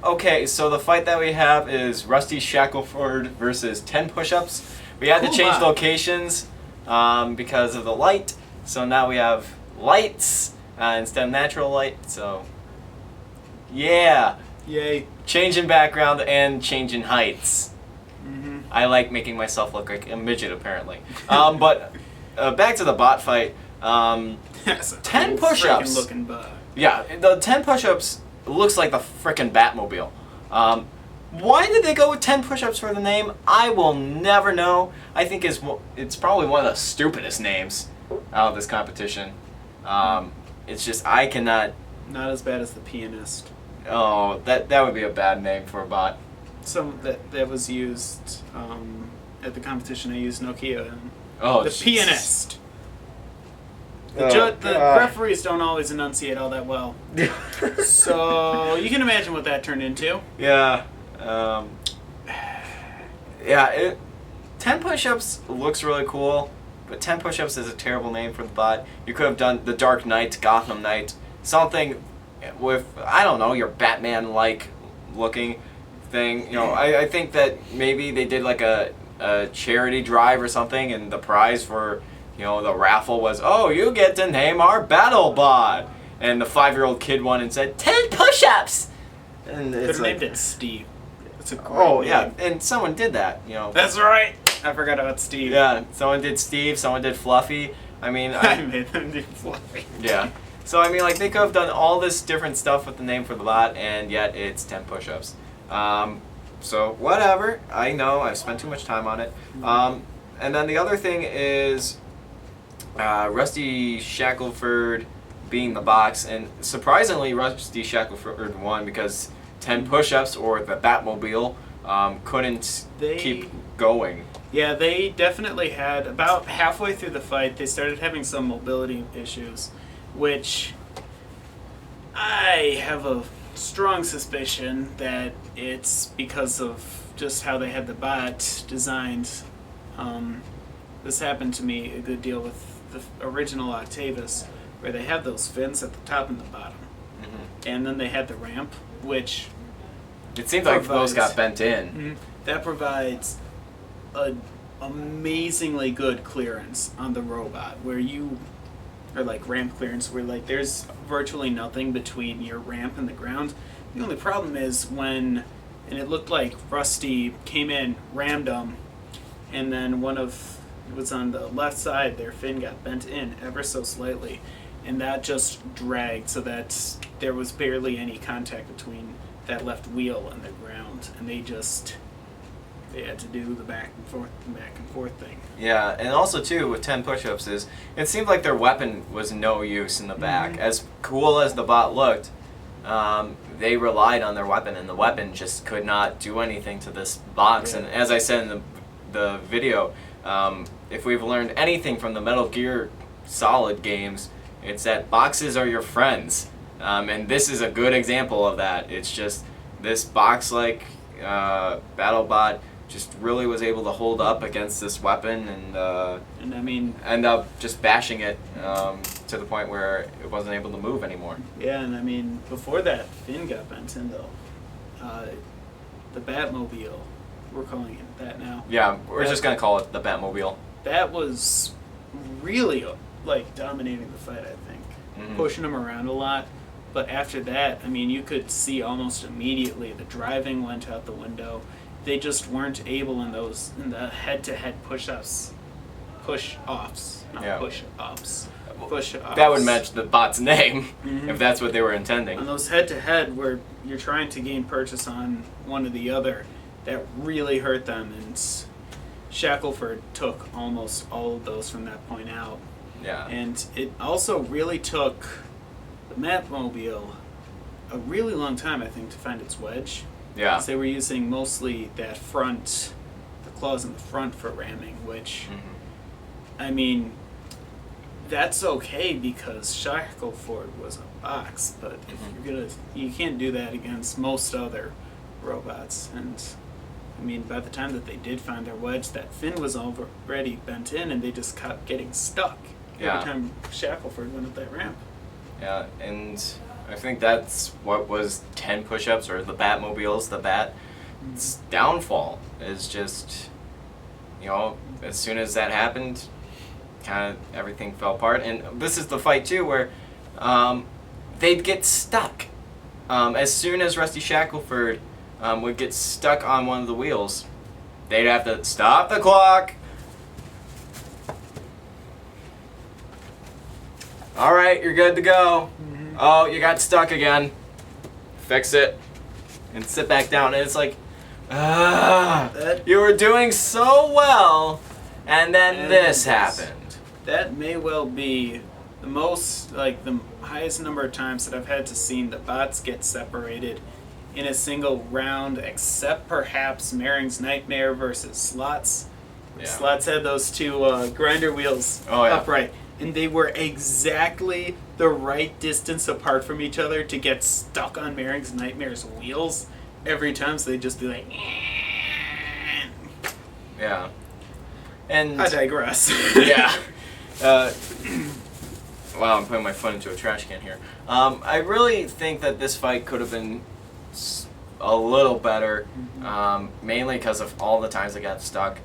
Okay, so the fight that we have is Rusty Shackleford versus 10 push-ups. We had to change locations because of the light, so now we have lights instead of natural light, so yeah. Yay. Change in background and change in heights. Mm-hmm. I like making myself look like a midget, apparently. But back to the bot fight. 10 push-ups. Looking bot. Yeah, the 10 push-ups looks like the frickin' Batmobile. Why did they go with 10 push-ups for the name? I will never know. I think it's probably one of the stupidest names out of this competition. It's just, I cannot... Not as bad as the Pianist. Oh, that would be a bad name for a bot. Some that was used at the competition. I used Nokia. And the Jesus. Pianist. The referees don't always enunciate all that well. So you can imagine what that turned into. Yeah. 10 push-ups looks really cool, but 10 push-ups is a terrible name for the bot. You could have done the Dark Knight, Gotham Knight, something with, I don't know, your Batman-like looking thing. You know, I think that maybe they did like a charity drive or something, and the prize for, you know, the raffle was, oh, you get to name our BattleBot. And the 5-year-old kid won and said, 10 push-ups! And it's named it Steve. It's a great oh, name. yeah, and someone did that, you know. That's right! I forgot about Steve. Yeah, someone did Steve, someone did Fluffy. I mean... I made them do Fluffy. Yeah. So, I mean, like, they could have done all this different stuff with the name for the bot, and yet it's 10 push-ups. So, whatever. I know, I've spent too much time on it. And then the other thing is... Rusty Shackleford being the box, and surprisingly Rusty Shackleford won because 10 push-ups or the Batmobile couldn't keep going. Yeah, they definitely had, about halfway through the fight, they started having some mobility issues, which I have a strong suspicion that it's because of just how they had the bot designed. This happened to me a good deal with the original Octavius, where they have those fins at the top and the bottom. Mm-hmm. And then they had the ramp, which... It seems like those got bent in. Mm-hmm, that provides an amazingly good clearance on the robot, where you... Or like ramp clearance, where like there's virtually nothing between your ramp and the ground. The only problem is when... And it looked like Rusty came in, rammed them, and then it was on the left side, their fin got bent in ever so slightly, and that just dragged so that there was barely any contact between that left wheel and the ground, and they had to do the back and forth thing. Yeah, and also too with 10 push-ups is it seemed like their weapon was no use in the back. Mm-hmm. As cool as the bot looked, they relied on their weapon, and the weapon just could not do anything to this box. Yeah. And as I said in the video, if we've learned anything from the Metal Gear Solid games, it's that boxes are your friends. And this is a good example of that. It's just this box-like BattleBot just really was able to hold up against this weapon and I mean, end up just bashing it to the point where it wasn't able to move anymore. Yeah, and I mean, before that fin got bent in, though, the Batmobile, we're calling it that now. Yeah, we're just going to call it the Batmobile. That was really, like, dominating the fight, I think. Mm-hmm. Pushing them around a lot. But after that, I mean, you could see almost immediately the driving went out the window. They just weren't able in the head-to-head push-offs. That would match the bot's name, mm-hmm. if that's what they were intending. On those head-to-head where you're trying to gain purchase on one or the other, that really hurt them, and Shackleford took almost all of those from that point out. Yeah. And it also really took the Batmobile a really long time, I think, to find its wedge. Yeah. Because they were using mostly the claws in the front for ramming, which, mm-hmm. I mean, that's okay because Shackleford was a box, but mm-hmm. if you can't do that against most other robots. And I mean, by the time that they did find their wedge, that fin was already bent in, and they just kept getting stuck every time Shackleford went up that ramp. Yeah, and I think that's what was 10 push-ups, or the Batmobiles, the Bat's downfall is just, as soon as that happened, kind of everything fell apart. And this is the fight too where they'd get stuck. As soon as Rusty Shackleford would get stuck on one of the wheels, they'd have to stop the clock. All right, you're good to go. Oh, you got stuck again. Fix it. And sit back down. And it's like, you were doing so well, and then this happened. That may well be the highest number of times that I've had to see the bots get separated in a single round, except perhaps Maring's Nightmare versus Slots. Yeah. Slots had those two grinder wheels upright, and they were exactly the right distance apart from each other to get stuck on Maring's Nightmare's wheels every time, so they'd just be like, yeah. And I digress. Yeah. Wow, I'm putting my foot into a trash can here. I really think that this fight could have been a little better, mainly because of all the times I got stuck.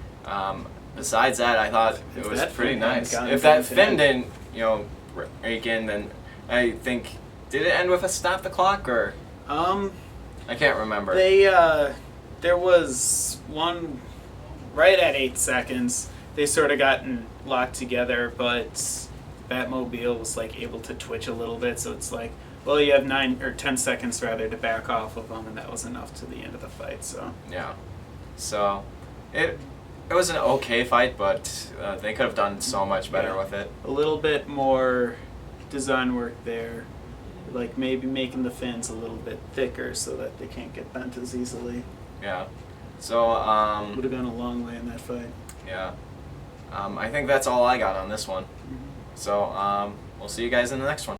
Besides that, I thought it was pretty nice. If that fin didn't, rake in, then I think, did it end with a stop the clock, or? I can't remember. There was one right at 8 seconds. They sort of gotten locked together, but Batmobile was able to twitch a little bit, so it's like, well, you have 9 or 10 seconds rather to back off of them, and that was enough to the end of the fight. So yeah, so it was an okay fight, but they could have done so much better with it. A little bit more design work there, maybe making the fins a little bit thicker so that they can't get bent as easily. Yeah, so would have gone a long way in that fight. Yeah, I think that's all I got on this one. So we'll see you guys in the next one.